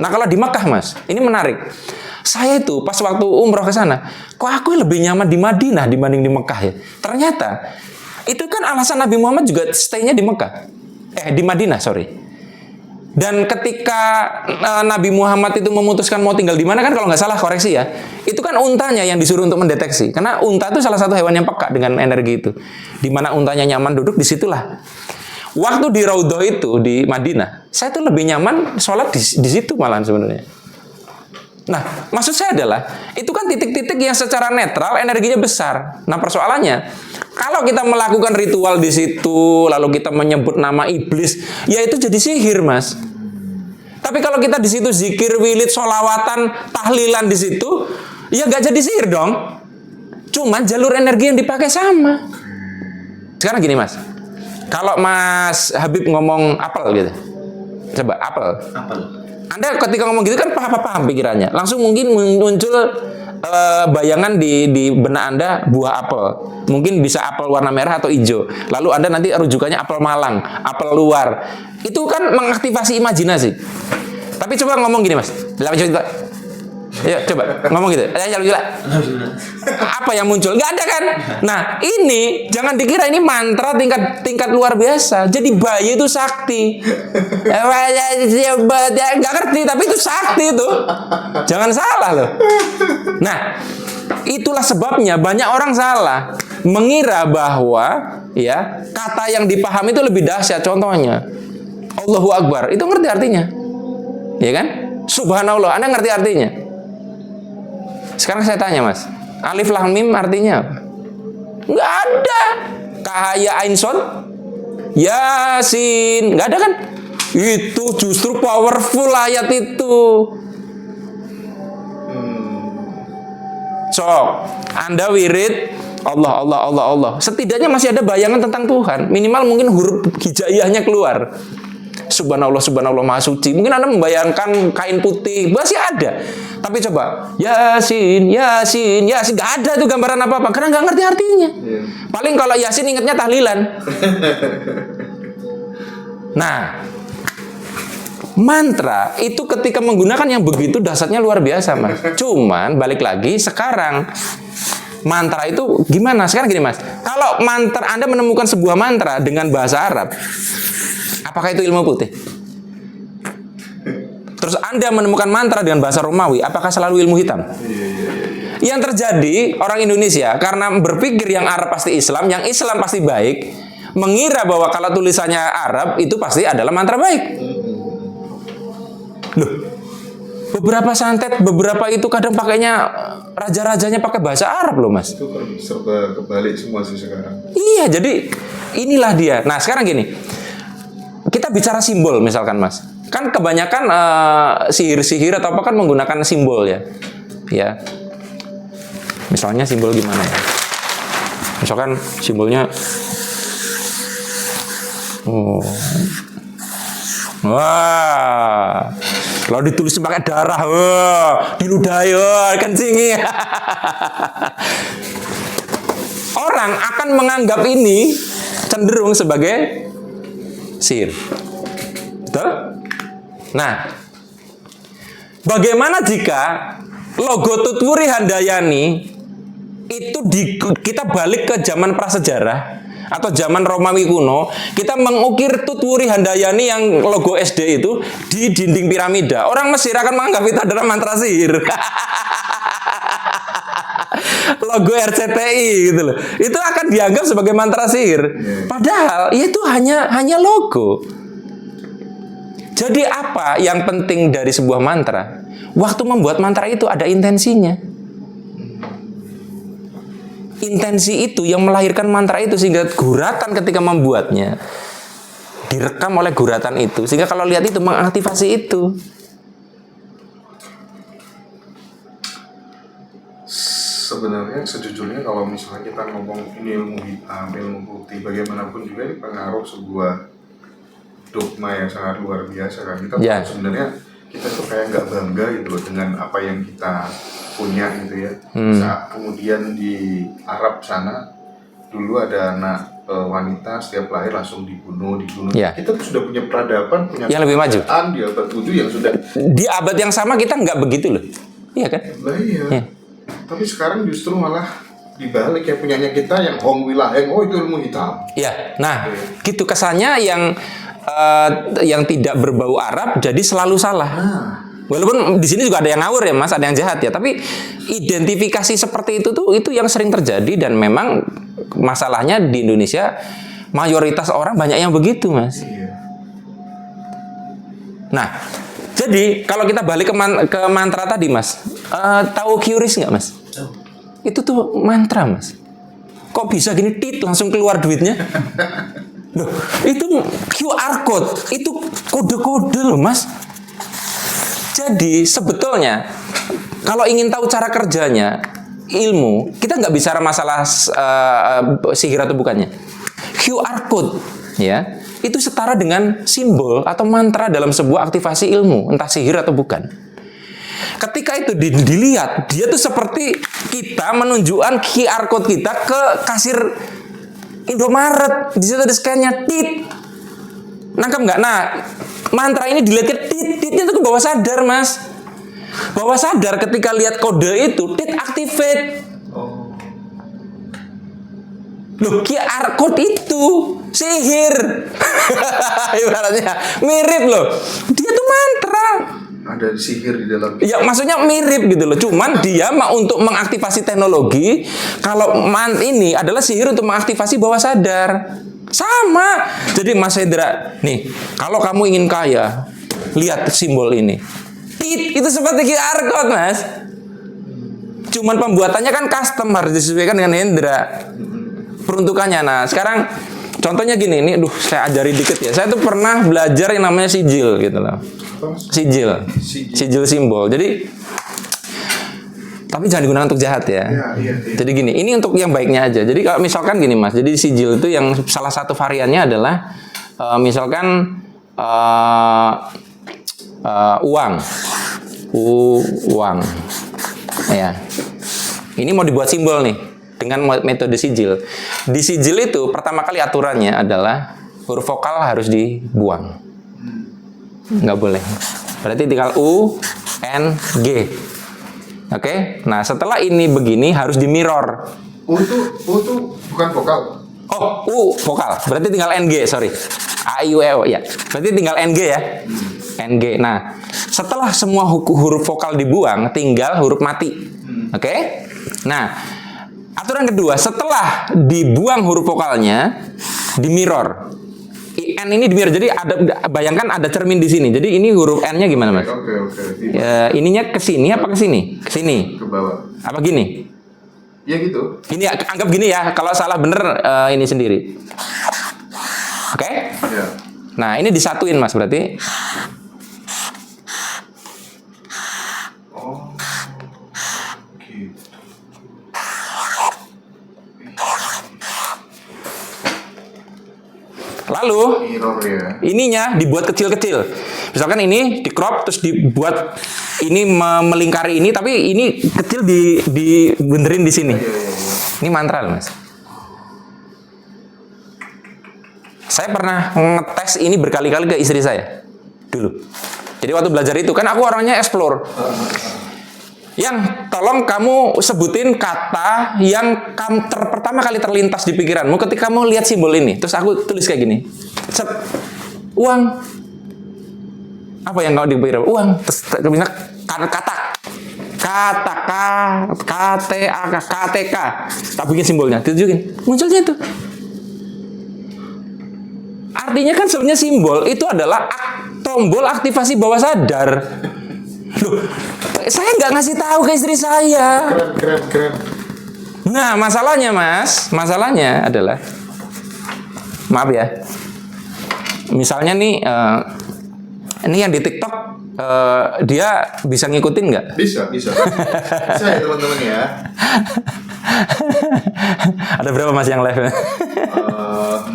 Nah kalau di Mekah Mas, ini menarik. Saya itu pas waktu umroh ke sana, kok aku lebih nyaman di Madinah dibanding di Mekah ya. Ternyata itu kan alasan Nabi Muhammad juga stay-nya di Mekah. Di Madinah, sorry. Dan ketika Nabi Muhammad itu memutuskan mau tinggal di mana kan kalau nggak salah koreksi ya, itu kan untanya yang disuruh untuk mendeteksi. Karena unta itu salah satu hewan yang peka dengan energi itu. Di mana untanya nyaman duduk, disitulah. Waktu di Raudhah itu di Madinah, saya tuh lebih nyaman sholat di situ malahan sebenarnya. Nah, maksud saya adalah itu kan titik-titik yang secara netral energinya besar. Nah, persoalannya kalau kita melakukan ritual di situ, lalu kita menyebut nama iblis, ya itu jadi sihir, Mas. Tapi kalau kita di situ zikir, wirid, sholawatan, tahlilan di situ, ya nggak jadi sihir dong. Cuman jalur energi yang dipakai sama. Sekarang gini, Mas. Kalau Mas Habib ngomong apel gitu, coba apel. Anda ketika ngomong gitu kan paham pikirannya. Langsung mungkin muncul bayangan di benak Anda buah apel. Mungkin bisa apel warna merah atau hijau. Lalu Anda nanti rujukannya apel Malang, apel luar. Itu kan mengaktifasi imajinasi. Tapi coba ngomong gini Mas. Coba. Ayo coba ngomong gitu. Ayo gila. Apa yang muncul? Nggak ada kan? Nah ini jangan dikira ini mantra tingkat luar biasa. Jadi bayi itu sakti. Nggak ngerti tapi itu sakti itu. Jangan salah loh. Nah itulah sebabnya banyak orang salah mengira bahwa ya kata yang dipahami itu lebih dahsyat. Contohnya Allahu Akbar itu ngerti artinya, ya kan? Subhanallah, Anda ngerti artinya? Sekarang saya tanya Mas, alif lam mim artinya apa? Nggak ada. Kahaya ain sod, yasin, nggak ada kan? Itu justru powerful ayat itu. Sok, Anda wirid Allah. Setidaknya masih ada bayangan tentang Tuhan. Minimal mungkin huruf hijaiyahnya keluar. Subhanallah, maha suci. Mungkin Anda membayangkan kain putih, masih ada. Tapi coba, Yasin, nggak ada tuh gambaran apa-apa, karena nggak ngerti artinya. Paling kalau Yasin ingatnya tahlilan. Nah, mantra itu ketika menggunakan yang begitu dahsyatnya luar biasa, Mas. Cuman balik lagi sekarang mantra itu gimana? Sekarang gini, Mas. Kalau mantra Anda menemukan sebuah mantra dengan bahasa Arab, apakah itu ilmu putih? Terus Anda menemukan mantra dengan bahasa Romawi, apakah selalu ilmu hitam? Yang terjadi orang Indonesia karena berpikir yang Arab pasti Islam, yang Islam pasti baik, mengira bahwa kalau tulisannya Arab itu pasti adalah mantra baik. Loh, beberapa santet, beberapa itu kadang pakainya raja-rajanya pakai bahasa Arab loh, Mas. Itu kan serba kebalik semua sih sekarang. Iya, jadi inilah dia. Nah, sekarang gini. Kita bicara simbol misalkan, Mas. Kan kebanyakan sihir-sihir atau apa kan menggunakan simbol ya. Ya. Misalnya simbol gimana ya? Misalkan simbolnya wah. Kalau ditulis pakai darah, diludahi, kencingi. Orang akan menganggap ini cenderung sebagai sihir. Betul? Nah, bagaimana jika logo Tutwuri Handayani itu kita balik ke zaman prasejarah atau zaman Romawi kuno, kita mengukir Tutwuri Handayani yang logo SD itu di dinding piramida. Orang Mesir akan menganggap itu adalah mantra sihir. Logo RCTI gitu loh. Itu akan dianggap sebagai mantra sihir. Padahal itu hanya logo. Jadi apa yang penting dari sebuah mantra? Waktu membuat mantra itu ada intensinya. Intensi itu yang melahirkan mantra itu sehingga guratan ketika membuatnya direkam oleh guratan itu sehingga kalau lihat itu mengaktifasi itu. Sebenarnya sejujurnya kalau misalnya kita ngomong ini ilmu hitam, ilmu putih, bagaimanapun juga ini pengaruh sebuah dogma yang sangat luar biasa kan. Kita sebenarnya kita tuh kayak nggak bangga gitu loh dengan apa yang kita punya gitu ya. Saat kemudian di Arab sana dulu ada anak wanita setiap lahir langsung dibunuh. Ya. Kita tuh sudah punya peradaban, punya yang lebih maju. di abad 7 yang sudah. Di abad yang sama kita nggak begitu loh. Iya kan? Lah iya. Ya. Tapi sekarang justru malah dibalik, yang punyanya kita yang Hong Wilaheng, oh itu ilmu hitam. Ya, nah gitu kesannya yang tidak berbau Arab jadi selalu salah. Walaupun di sini juga ada yang ngawur ya Mas, ada yang jahat ya. Tapi identifikasi seperti itu yang sering terjadi, dan memang masalahnya di Indonesia mayoritas orang banyak yang begitu Mas. Iya. Nah, jadi kalau kita balik ke mantra tadi Mas, tahu QRIS nggak Mas? Itu tuh mantra Mas. Kok bisa gini tit langsung keluar duitnya? Loh, itu QR code, itu kode-kode loh Mas. Jadi sebetulnya kalau ingin tahu cara kerjanya ilmu, kita nggak bicara masalah sihir atau bukannya. QR code ya, itu setara dengan simbol atau mantra dalam sebuah aktivasi ilmu, entah sihir atau bukan. Ketika itu dilihat, dia tuh seperti kita menunjukkan QR code kita ke kasir Indomaret, di situ ada scan-nya, tit. Nangkep nggak? Nah, mantra ini dilihat ke titnya tuh ke bawah sadar Mas. Bawah sadar ketika lihat kode itu, tit activate. Loh, QR code itu sihir. Ibaratnya mirip loh. Dia tuh mantra. Ada sihir di dalam. Ya maksudnya mirip gitu loh. Cuman dia untuk mengaktifasi teknologi. Kalau ini adalah sihir untuk mengaktifasi bawah sadar. Sama. Jadi Mas Hendra, nih, kalau kamu ingin kaya, lihat simbol ini. Itu seperti QR code, Mas. Cuman pembuatannya kan custom, harus disesuaikan dengan Hendra. Peruntukannya. Nah, sekarang contohnya gini, ini saya ajari dikit ya. Saya tuh pernah belajar yang namanya sijil gitu loh. Sijil simbol. Jadi tapi jangan digunakan untuk jahat ya. Iya. Jadi gini, ini untuk yang baiknya aja. Jadi kalau misalkan gini Mas, jadi sijil itu yang salah satu variannya adalah misalkan uang, ya. Ini mau dibuat simbol nih dengan metode sijil. Di sijil itu pertama kali aturannya adalah huruf vokal harus dibuang, nggak boleh. Berarti tinggal U, N, G. Oke, nah setelah ini begini harus di mirror. U itu bukan vokal. Oh, U vokal. Berarti tinggal NG, sorry. A, I, U, E, O, ya. Berarti tinggal NG ya. NG. Nah, setelah semua huruf vokal dibuang, tinggal huruf mati. Oke? Nah, aturan kedua, setelah dibuang huruf vokalnya, di mirror. N ini di mirror. Jadi bayangkan ada cermin di sini. Jadi ini huruf N-nya gimana, Mas? Oke. Ininya ke sini apa ke sini? Ke sini. Ke bawah. Apa gini? Ya gitu. Gini, anggap gini ya. Kalau salah bener ini sendiri. Oke? Ya. Nah, ini disatuin Mas berarti. Oh. Gitu. Lalu Mirror ya. ininya dibuat kecil-kecil. Misalkan ini di crop terus dibuat ini melingkari ini, tapi ini kecil dibenerin di sini. Iya. Ini mantra loh, Mas. Saya pernah ngetes ini berkali-kali ke istri saya dulu. Jadi waktu belajar itu kan aku orangnya explore. Yang tolong kamu sebutin kata yang pertama kali terlintas di pikiranmu ketika kamu lihat simbol ini. Terus aku tulis kayak gini. Set. Uang. Apa yang kamu dipikir? Uang. Terus misalnya KTK. Tak bikin simbolnya. Tunjukin. Munculnya itu. Artinya kan sebenarnya simbol itu adalah tombol aktivasi bawah sadar. Loh, saya nggak ngasih tahu ke istri saya. Keren. Nah, masalahnya adalah, maaf ya, misalnya nih, ini yang di TikTok, dia bisa ngikutin nggak? Bisa. Bisa ya teman-teman ya. Ada berapa Mas yang live?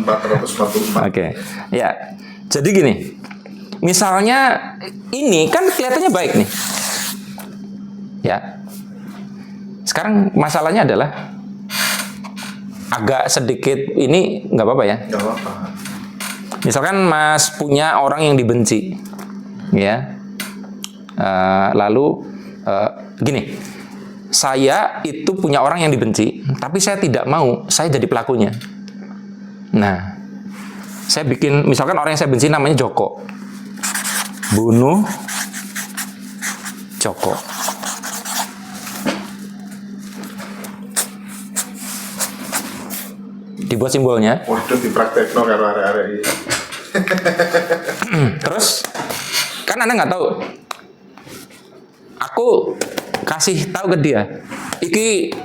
444. Oke, ya. Jadi gini, misalnya ini kan kelihatannya baik nih, ya. Sekarang masalahnya adalah agak sedikit ini nggak apa-apa ya. Nggak apa-apa. Misalkan Mas punya orang yang dibenci, ya. Lalu gini, saya itu punya orang yang dibenci, tapi saya tidak mau, saya jadi pelakunya. Nah, saya bikin, misalkan orang yang saya benci namanya Joko, bunuh Joko. Dibuat simbolnya. Waduh, dipraktek no karo arek-arek iki. Terus kan Anda nggak tahu. Aku kasih tahu ke dia, iki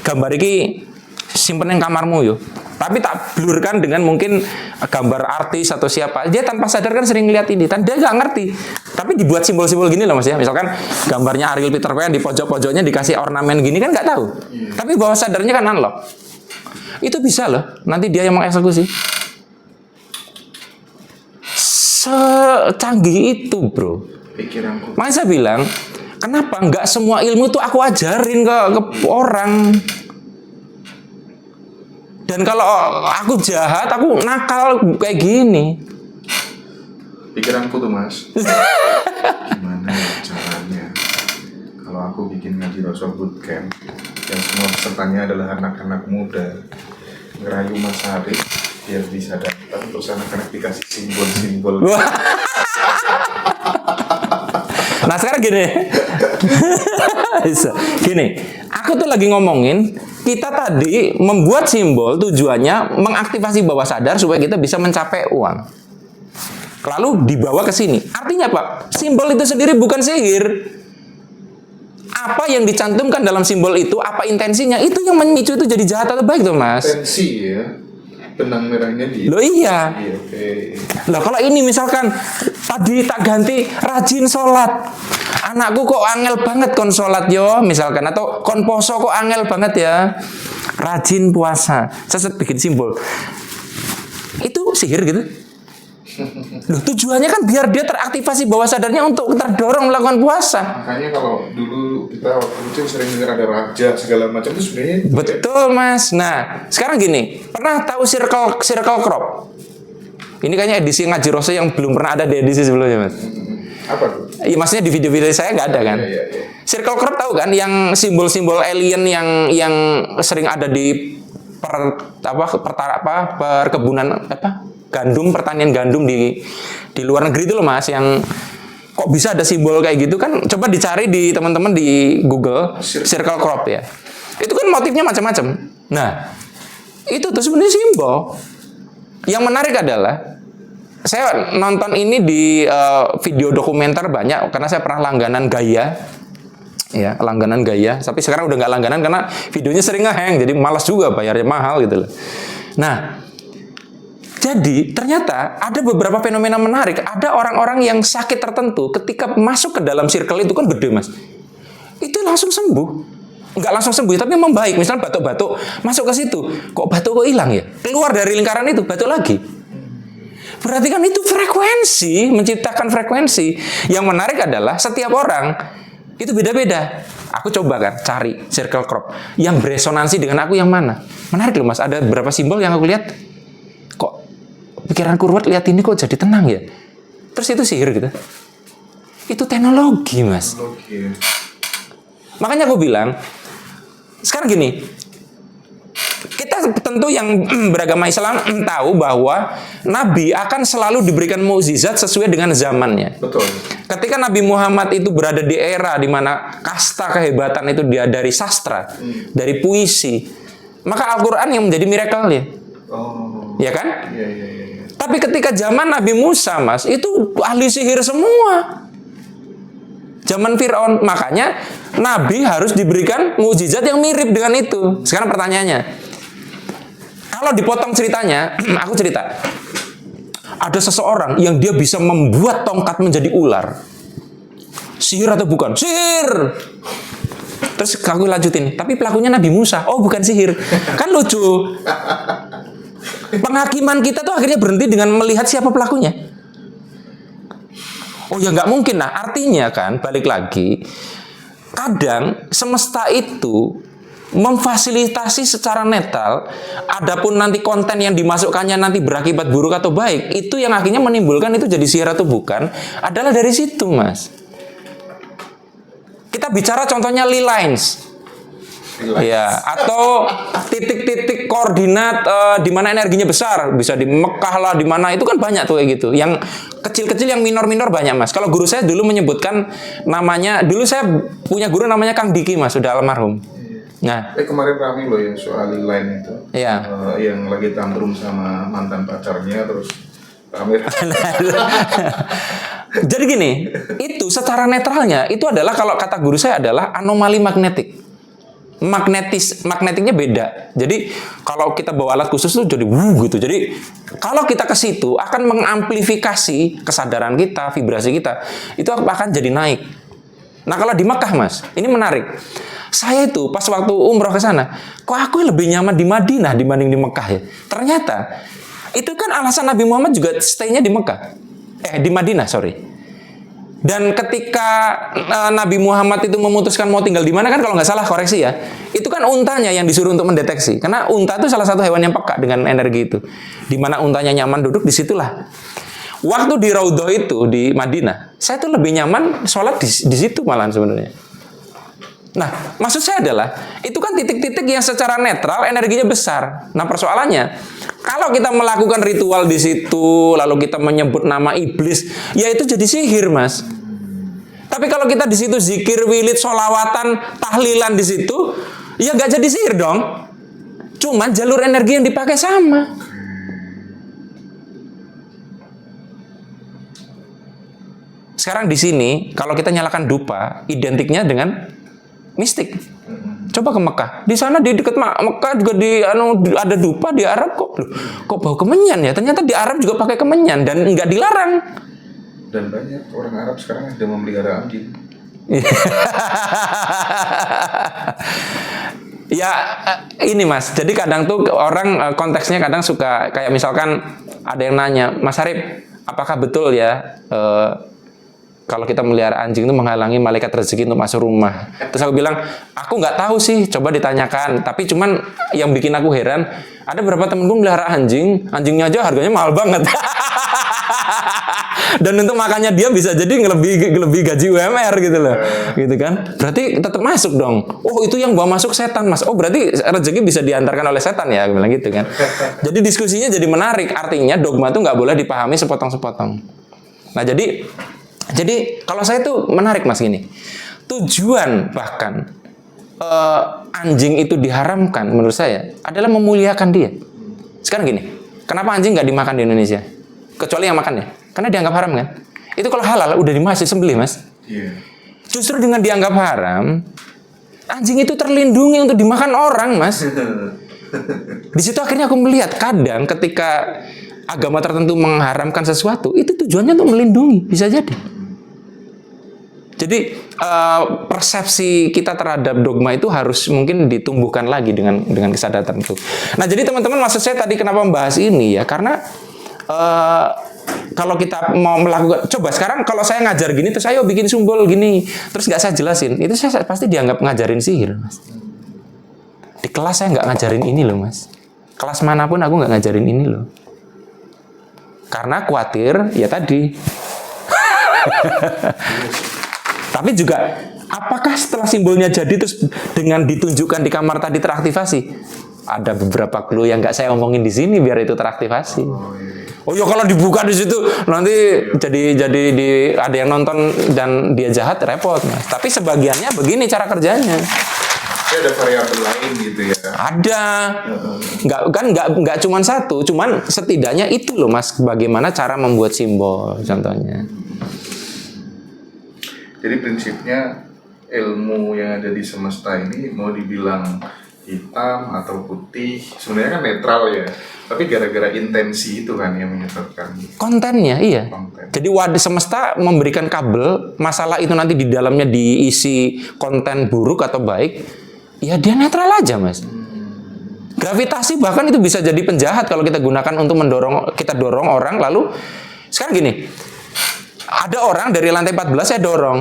gambar iki simpen yang kamarmu yo. Tapi tak blurkan dengan mungkin gambar artis atau siapa. Dia tanpa sadar kan sering lihat ini, dan dia nggak ngerti. Tapi dibuat simbol-simbol gini loh Mas ya. Misalkan gambarnya Ariel Peter Pan di pojok-pojoknya dikasih ornamen gini kan nggak tahu. Tapi bawah sadarnya kan unlock. Itu bisa loh. Nanti dia yang mengeksekusi. Secanggih itu bro. Pikiranku. Makanya saya bilang, kenapa nggak semua ilmu itu aku ajarin ke orang? Dan kalau aku jahat, aku nakal kayak gini. Pikiranku tuh Mas. Gimana caranya kalau aku bikin ngaji Rasul Bootcamp yang semua pesertanya adalah anak-anak muda, ngerayu Mas Arif biar bisa dapat, terus anak-anak dikasih simbol-simbol. Nah sekarang gini, gini, aku tuh lagi ngomongin kita tadi membuat simbol tujuannya mengaktifasi bawah sadar supaya kita bisa mencapai uang. Lalu dibawa ke sini. Artinya Pak, simbol itu sendiri bukan sihir. Apa yang dicantumkan dalam simbol itu, apa intensinya, itu yang memicu itu jadi jahat atau baik tuh Mas. Tensi ya. Benang merahnya di. Loh iya. Oke. Loh kalau ini misalkan tadi tak ganti rajin sholat, anakku kok angel banget kon sholat yo misalkan, atau kon poso kok angel banget ya, rajin puasa, seset bikin simbol, itu sihir gitu. Loh tujuannya kan biar dia teraktivasi bawah sadarnya untuk terdorong melakukan puasa. Makanya kalau dulu kita waktu kecil sering dengar ada raja segala macam itu sebenarnya. Betul Mas. Nah sekarang gini, pernah tahu circle crop? Ini kayaknya edisi ngaji Rose yang belum pernah ada di edisi sebelumnya Mas. Apa tuh? Iya maksudnya di video-video saya nggak ada kan. Iya. Circle crop tahu kan, yang simbol-simbol alien yang sering ada di perkebunan gandum, pertanian gandum di luar negeri itu loh Mas, yang kok bisa ada simbol kayak gitu kan, coba dicari di teman-teman di Google circle crop ya. Itu kan motifnya macam-macam. Nah, itu tuh sebenarnya simbol. Yang menarik adalah saya nonton ini di video dokumenter banyak karena saya pernah langganan Gaya. Ya, langganan Gaya, tapi sekarang udah nggak langganan karena videonya sering nge-hang, jadi malas juga bayarnya mahal gitu loh. Nah, jadi ternyata ada beberapa fenomena menarik. Ada orang-orang yang sakit tertentu ketika masuk ke dalam circle itu kan gede Mas. Itu langsung sembuh. Nggak langsung sembuh, tapi membaik. Misalnya batuk-batuk, masuk ke situ. Kok batuk kok hilang ya? Keluar dari lingkaran itu, batuk lagi. Berarti kan itu frekuensi, menciptakan frekuensi. Yang menarik adalah setiap orang itu beda-beda. Aku coba kan cari circle crop yang beresonansi dengan aku yang mana. Menarik loh Mas, ada beberapa simbol yang aku lihat. Kok pikiranku ruwet lihat ini kok jadi tenang ya. Terus itu sihir gitu. Itu teknologi Mas. Teknologi. Makanya aku bilang, sekarang gini, kita tentu yang beragama Islam tahu bahwa Nabi akan selalu diberikan mukjizat sesuai dengan zamannya. Betul. Ketika Nabi Muhammad itu berada di era di mana kasta kehebatan itu dia dari sastra, dari puisi, maka Al-Quran yang menjadi miracle-nya. Oh. Ya kan? Iya. Tapi ketika zaman Nabi Musa, Mas, itu ahli sihir semua. Zaman Fir'aun, makanya Nabi harus diberikan mukjizat yang mirip dengan itu. Sekarang pertanyaannya, kalau dipotong ceritanya, aku cerita, ada seseorang yang dia bisa membuat tongkat menjadi ular. Sihir atau bukan? Sihir! Terus aku lanjutin, tapi pelakunya Nabi Musa. Oh, bukan sihir. Kan lucu. Penghakiman kita tuh akhirnya berhenti dengan melihat siapa pelakunya. Oh ya nggak mungkin. Nah artinya kan balik lagi, kadang semesta itu memfasilitasi secara netral. Adapun nanti konten yang dimasukkannya nanti berakibat buruk atau baik, itu yang akhirnya menimbulkan itu jadi sihir atau bukan, adalah dari situ, Mas. Kita bicara contohnya ley lines. Ya, atau titik-titik koordinat di mana energinya besar, bisa di Mekah lah, di mana itu kan banyak tuh kayak gitu. Yang kecil-kecil, yang minor-minor banyak, Mas. Kalau guru saya dulu menyebutkan namanya, dulu saya punya guru namanya Kang Diki, Mas, sudah almarhum. Nah, kemarin rame loh yang soal line itu, iya. yang lagi tantrum sama mantan pacarnya, terus rame. Jadi gini, itu secara netralnya itu adalah, kalau kata guru saya, adalah anomali magnetik. Magnetiknya beda. Jadi kalau kita bawa alat khusus tuh jadi gitu. Jadi kalau kita ke situ akan mengamplifikasi kesadaran kita, vibrasi kita, itu akan jadi naik. Nah, kalau di Mekah, Mas, ini menarik. Saya itu pas waktu umroh ke sana, kok aku lebih nyaman di Madinah dibanding di Mekah ya. Ternyata itu kan alasan Nabi Muhammad juga stay-nya di Mekah. Di Madinah, sorry. Dan ketika Nabi Muhammad itu memutuskan mau tinggal di mana, kan kalau nggak salah, koreksi ya, itu kan untanya yang disuruh untuk mendeteksi. Karena unta itu salah satu hewan yang peka dengan energi itu. Di mana untanya nyaman duduk, disitulah. Waktu di Raudhah itu, di Madinah, saya tuh lebih nyaman sholat di situ malahan sebenarnya. Nah, maksud saya adalah, itu kan titik-titik yang secara netral energinya besar. Nah, persoalannya, kalau kita melakukan ritual di situ, lalu kita menyebut nama iblis, ya itu jadi sihir, Mas. Tapi kalau kita di situ zikir, wirid, sholawatan, tahlilan di situ, ya nggak jadi sihir dong. Cuman jalur energi yang dipakai sama. Sekarang di sini, kalau kita nyalakan dupa, identiknya dengan mistik. Coba ke Mekah. Di sana di dekat Mekah juga ada dupa. Di Arab kok bau kemenyan ya? Ternyata di Arab juga pakai kemenyan dan nggak dilarang. Dan banyak orang Arab sekarang ada memelihara anjing. Ya, ini Mas. Jadi kadang tuh orang konteksnya kadang suka kayak misalkan ada yang nanya, Mas Arif, apakah betul ya kalau kita melihara anjing itu menghalangi malaikat rezeki untuk masuk rumah? Terus aku bilang, aku nggak tahu sih, coba ditanyakan. Tapi cuman yang bikin aku heran, ada beberapa temenku melihara anjing, anjingnya aja harganya mahal banget. Dan untuk makannya dia bisa jadi lebih gaji UMR gitu loh. Gitu kan? Berarti tetap masuk dong. Oh, itu yang bawa masuk setan, Mas. Oh, berarti rezeki bisa diantarkan oleh setan ya, aku bilang gitu kan. Jadi diskusinya jadi menarik. Artinya dogma itu nggak boleh dipahami sepotong-sepotong. Nah, jadi kalau saya tuh menarik, Mas, gini. Tujuan bahkan anjing itu diharamkan menurut saya adalah memuliakan dia. Sekarang gini, kenapa anjing nggak dimakan di Indonesia? Kecuali yang makan ya. Karena dianggap haram kan. Itu kalau halal udah dimasih sembelih, Mas. Yeah. Justru dengan dianggap haram, anjing itu terlindungi untuk dimakan orang, Mas. Di situ akhirnya aku melihat kadang ketika agama tertentu mengharamkan sesuatu, itu tujuannya untuk melindungi, bisa jadi. Jadi persepsi kita terhadap dogma itu harus mungkin ditumbuhkan lagi dengan kesadaran itu. Nah, jadi teman-teman, maksud saya tadi kenapa membahas ini ya, karena kalau kita mau melakukan, coba sekarang kalau saya ngajar gini, terus ayo bikin simbol gini, terus nggak saya jelasin, itu saya pasti dianggap ngajarin sihir, Mas. Di kelas saya nggak ngajarin ini loh, Mas. Kelas manapun aku nggak ngajarin ini loh. Karena khawatir, ya tadi. Tapi juga, apakah setelah simbolnya jadi terus dengan ditunjukkan di kamar tadi teraktivasi? Ada beberapa clue yang nggak saya omongin di sini biar itu teraktivasi. Oh ya, kalau dibuka di situ nanti jadi ada yang nonton dan dia jahat, repot, Mas. Tapi sebagiannya begini cara kerjanya. Ada variabel lain gitu ya. Ada. Nggak cuma satu, cuman setidaknya itu loh, Mas, bagaimana cara membuat simbol contohnya. Jadi prinsipnya ilmu yang ada di semesta ini mau dibilang hitam atau putih, sebenarnya kan netral ya. Tapi gara-gara intensi itu kan yang menyebabkan kontennya, iya. Jadi wadah semesta memberikan kabel, masalah itu nanti di dalamnya diisi konten buruk atau baik, ya dia netral aja, Mas. Gravitasi bahkan itu bisa jadi penjahat kalau kita gunakan untuk kita dorong orang, lalu sekarang gini, ada orang dari lantai 14 saya dorong,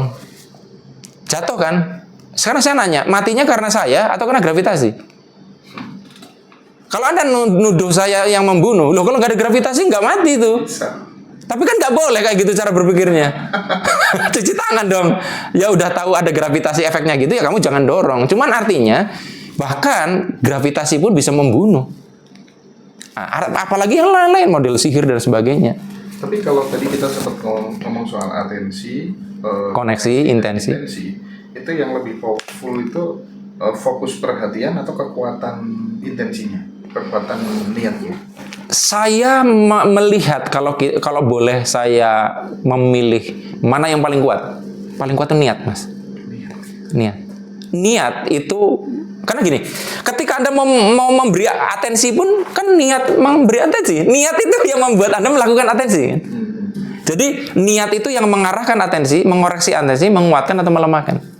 jatuh kan, Sekarang saya nanya, matinya karena saya atau karena gravitasi? Kalau Anda nuduh saya yang membunuh, loh kalau nggak ada gravitasi nggak mati itu. Bisa. Tapi kan nggak boleh kayak gitu cara berpikirnya. Cuci tangan dong. Ya udah tahu ada gravitasi efeknya gitu ya kamu jangan dorong. Cuman artinya bahkan gravitasi pun bisa membunuh. Nah, apalagi yang lain-lain model sihir dan sebagainya. Tapi kalau tadi kita sempat ngomong soal atensi, Koneksi, intensi. Itu yang lebih powerful itu fokus perhatian atau kekuatan intensinya, kekuatan niatnya. Saya melihat kalau boleh saya memilih mana yang paling kuat. Paling kuat itu niat, Mas. Niat itu karena gini, ketika Anda mau memberi atensi pun kan niat memberi atensi. Niat itu yang membuat Anda melakukan atensi. Jadi niat itu yang mengarahkan atensi, mengoreksi atensi, menguatkan atau melemahkan.